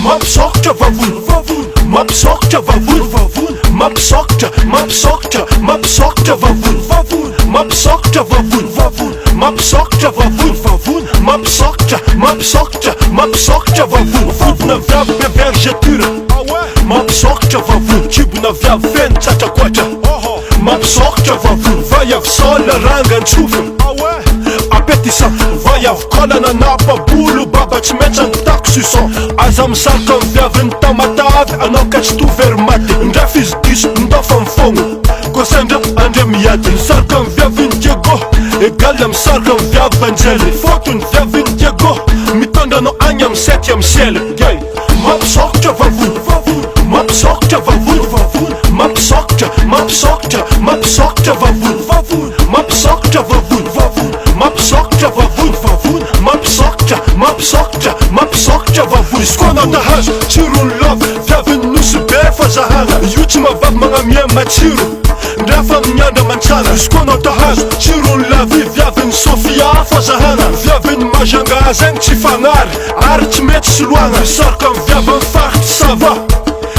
mampisokatra vavony, mampisokatra vavony, mampisokatra, mampisokatra, mampisokatra vavony, mampisokatra vavony, mampisokatra vavony, mampisokatra, mampisokatra, mampisokatra vavony. Vodina viavy be vergeture, mampisokatra vavony. Kibona viavy feno tsatrakoatra, mampisokatra vavony. Vaiavy sola rangan-tsofina, apetisa vaiavy kolana napabolo. Baba tsy maintsy antako suson. Aza misarika miviavy ny tamatavy, anao ka tsy tovery maty. Ndra fizy diso mindafa mifogno, ko sendra andre miady. Misarika miviavy ny Diego, egal misarika miviavy Banjely. Fotony viavy ny Diego, mitondra anao agny amy 7e ciel. Mampisokatra vavony, mampisokatra vavony, mampisokatra, mampisokatra, mampisokatra vavony, mampisokatra vavony, mampisokatra vavony, mampisokatra, mampisokatra, mampisokatra vavony. Izy koa anao tahazo tsirony lova, viavy nosy be fa zahana. Io tsy mavavy magnamia matsiro, ndrafa miandra mantsana. Izy koa anao tahazo tsirony lavy, viavy ny Sofia fa zahana. Viavy ny Majanga zegny tsy fagnary, ary tsy mety soloagna. Misarika miviavy amy faritsy sava,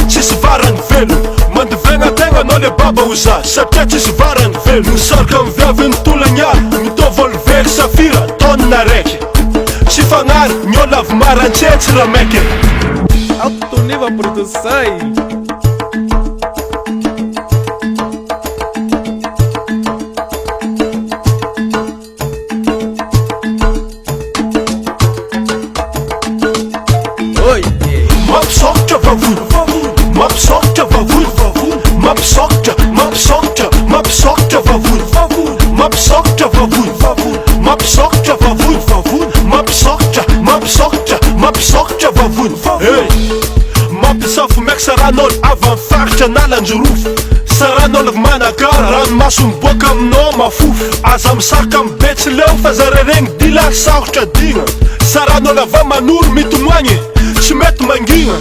tsisy varany velo. Mandivegna tegna anao le baba oza, satria tsisy varany velo. Misarika miviavy ny Tolagna, mitovy olively safira, taonina raiky. Tsy fagnary, niola avy marantsetsy raha maiky. Alto nível produções. Mampisokatra vavony, mampisokatra vavony, mampisokatra, mampisokatra, mampisokatra vavony, mampisokatra vavony, mampisokatra vavony, mampisokatra, mampisokatra, mampisokatra vavony. Mampisafo maiky saran'olo avy amy faritra analanjorofo. Saran'olo avy Manakara, ranomaso miboaka aminao mafofo. Aza misarika amy Betsileo fa zare regny dila sarotra digna. Saran'olo avy Manoro mitomagny, tsy mety mangigna.